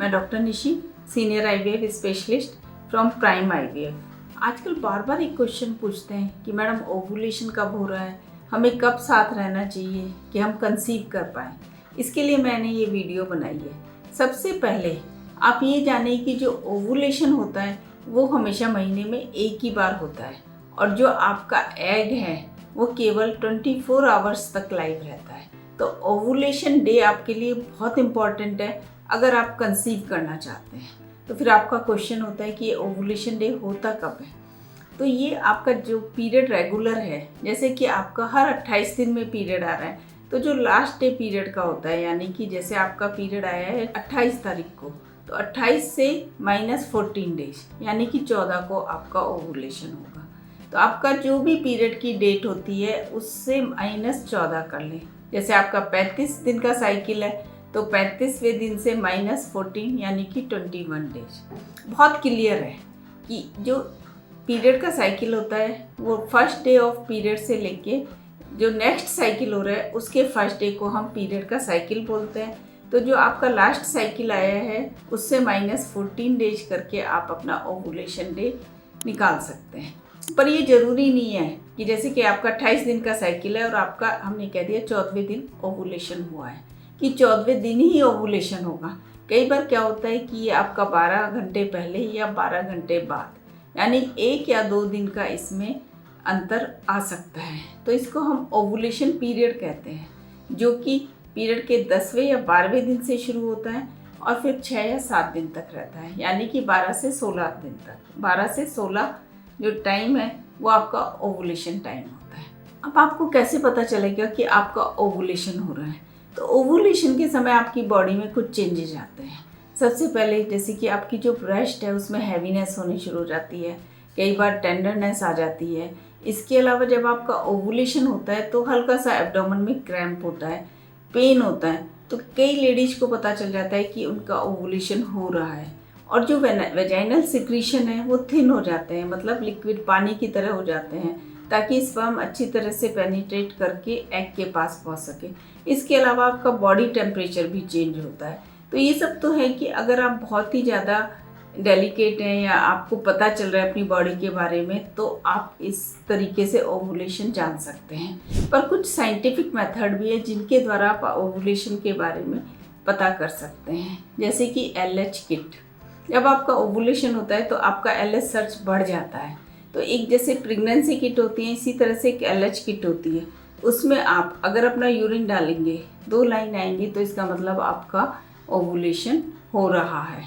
मैं doctor Nishi, senior IVF specialist from prime IVF. आजकल बार बार एक क्वेश्चन पूछते हैं कि मैडम ओवुलेशन कब हो रहा है, हमें कब साथ रहना चाहिए कि हम कंसीव कर पाएँ। इसके लिए मैंने ये वीडियो बनाई है। सबसे पहले आप ये जानें कि जो ओवुलेशन होता है वो हमेशा महीने में एक ही बार होता है और जो आपका एग है वो केवल 24 आवर्स तक लाइव रहता है। तो ओवुलेशन डे आपके लिए बहुत इम्पॉर्टेंट है अगर आप कंसीव करना चाहते हैं। तो फिर आपका क्वेश्चन होता है कि ये ओवुलेशन डे होता कब है। तो ये आपका जो पीरियड रेगुलर है, जैसे कि आपका हर 28 दिन में पीरियड आ रहा है, तो जो लास्ट डे पीरियड का होता है, यानी कि जैसे आपका पीरियड आया है 28 तारीख को, तो 28 से -14 डेज यानी कि 14 को आपका ओवुलेशन होगा। तो आपका जो भी पीरियड की डेट होती है उससे -14 कर लें। जैसे आपका 35 दिन का साइकिल है तो 35वें दिन से -14 यानी कि 21 डेज। बहुत क्लियर है कि जो पीरियड का साइकिल होता है वो फर्स्ट डे ऑफ पीरियड से लेके जो नेक्स्ट साइकिल हो रहा है उसके फर्स्ट डे को हम पीरियड का साइकिल बोलते हैं। तो जो आपका लास्ट साइकिल आया है उससे -14 डेज करके आप अपना ओवुलेशन डे निकाल सकते हैं। पर ये ज़रूरी नहीं है कि जैसे कि आपका 28 दिन का साइकिल है और आपका हमने कह दिया 14वें दिन ओवुलेशन हुआ है कि 14वें दिन ही ओवुलेशन होगा। कई बार क्या होता है कि ये आपका 12 घंटे पहले या 12 घंटे बाद, यानी 1 या 2 दिन का इसमें अंतर आ सकता है। तो इसको हम ओवुलेशन पीरियड कहते हैं, जो कि पीरियड के 10वें या 12वें दिन से शुरू होता है और फिर 6 या 7 दिन तक रहता है, यानी कि 12 से 16 दिन तक। 12 से 16 जो टाइम है वो आपका ओवुलेशन टाइम होता है। अब आपको कैसे पता चलेगा कि आपका ओवुलेशन हो रहा है? तो ओवुलेशन के समय आपकी बॉडी में कुछ चेंजेस आते हैं। सबसे पहले जैसे कि आपकी जो ब्रेस्ट है उसमें हैवीनेस होनी शुरू हो जाती है, कई बार टेंडरनेस आ जाती है। इसके अलावा जब आपका ओवुलेशन होता है तो हल्का सा एब्डोमेन में क्रैम्प होता है, पेन होता है। तो कई लेडीज़ को पता चल जाता है कि उनका ओवुलेशन हो रहा है। और जो वेजाइनल सिक्रीशन है वो थिन हो जाते हैं, मतलब लिक्विड पानी की तरह हो जाते हैं, ताकि स्पर्म अच्छी तरह से पेनिट्रेट करके एग के पास पहुंच सके। इसके अलावा आपका बॉडी टेम्परेचर भी चेंज होता है। तो ये सब तो है कि अगर आप बहुत ही ज़्यादा डेलिकेट हैं या आपको पता चल रहा है अपनी बॉडी के बारे में, तो आप इस तरीके से ओवुलेशन जान सकते हैं। पर कुछ साइंटिफिक मेथड भी है जिनके द्वारा आप ओवुलेशन के बारे में पता कर सकते हैं, जैसे कि LH किट। जब आपका ओवुलेशन होता है तो आपका LH सर्च बढ़ जाता है। तो एक जैसे प्रेगनेंसी किट होती है, इसी तरह से एक LH किट होती है। उसमें आप अगर अपना यूरिन डालेंगे, 2 लाइन आएंगी, तो इसका मतलब आपका ओवुलेशन हो रहा है।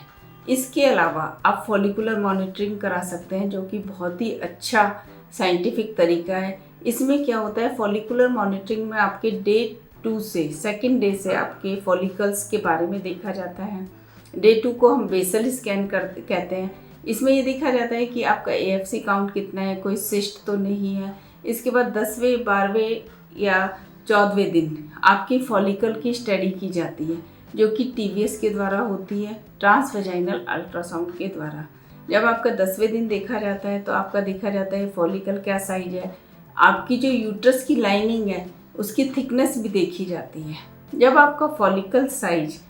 इसके अलावा आप फॉलिकुलर मॉनिटरिंग करा सकते हैं, जो कि बहुत ही अच्छा साइंटिफिक तरीका है। इसमें क्या होता है, फॉलिकुलर मॉनिटरिंग में आपके डे 2 से 2nd डे से आपके फॉलिकल्स के बारे में देखा जाता है। डे 2 को हम बेसल स्कैन कहते हैं। इसमें ये देखा जाता है कि आपका AFC काउंट कितना है, कोई सिस्ट तो नहीं है। इसके बाद 10वें 12वें या 14वें दिन आपकी फॉलिकल की स्टडी की जाती है, जो कि TVS के द्वारा होती है, ट्रांसवेजाइनल अल्ट्रासाउंड के द्वारा। जब आपका 10वें दिन देखा जाता है तो आपका देखा जाता है फॉलिकल क्या साइज है, आपकी जो यूट्रस की लाइनिंग है उसकी थिकनेस भी देखी जाती है। जब आपका फॉलिकल साइज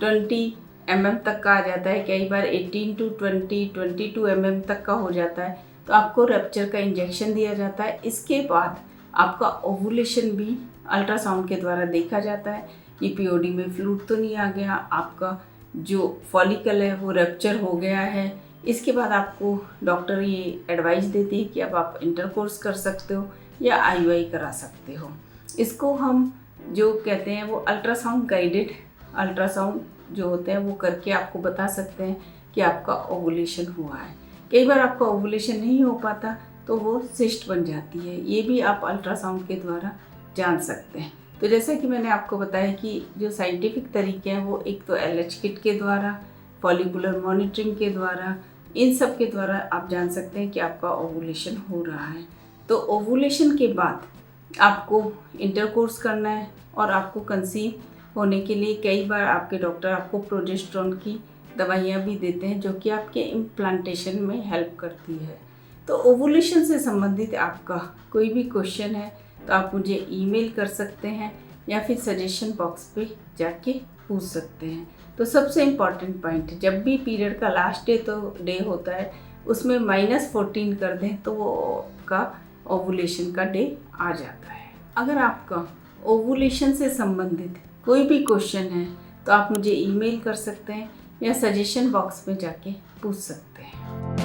20 mm तक का आ जाता है, कई बार 18 to 20, 22 mm तक का हो जाता है, तो आपको रप्चर का इंजेक्शन दिया जाता है। इसके बाद आपका ओवुलेशन भी अल्ट्रासाउंड के द्वारा देखा जाता है कि POD में फ्लूइड तो नहीं आ गया, आपका जो फॉलिकल है वो रप्चर हो गया है। इसके बाद आपको डॉक्टर ये एडवाइस देते हैं कि अब आप इंटरकोर्स कर सकते हो या IUI करा सकते हो। इसको हम जो कहते हैं वो अल्ट्रासाउंड गाइडेड अल्ट्रासाउंड जो होते हैं वो करके आपको बता सकते हैं कि आपका ओवुलेशन हुआ है। कई बार आपका ओवुलेशन नहीं हो पाता तो वो सिस्ट बन जाती है, ये भी आप अल्ट्रासाउंड के द्वारा जान सकते हैं। तो जैसा कि मैंने आपको बताया कि जो साइंटिफिक तरीके हैं वो एक तो LH किट के द्वारा, फॉलिकुलर मॉनिटरिंग के द्वारा, इन सब के द्वारा आप जान सकते हैं कि आपका ओवुलेशन हो रहा है। तो ओवुलेशन के बाद आपको इंटरकोर्स करना है और आपको कंसीव होने के लिए कई बार आपके डॉक्टर आपको प्रोजेस्टेरोन की दवाइयाँ भी देते हैं, जो कि आपके इम्प्लांटेशन में हेल्प करती है। तो ओवुलेशन से संबंधित आपका कोई भी क्वेश्चन है तो आप मुझे ईमेल कर सकते हैं या फिर सजेशन बॉक्स पे जाके पूछ सकते हैं। तो सबसे इम्पॉर्टेंट पॉइंट, जब भी पीरियड का लास्ट डे होता है उसमें -14 कर दें तो वो का ओवुलेशन का डे आ जाता है। अगर आपका ओवुलेशन से संबंधित कोई भी क्वेश्चन है तो आप मुझे ईमेल कर सकते हैं या सजेशन बॉक्स में जाके पूछ सकते हैं।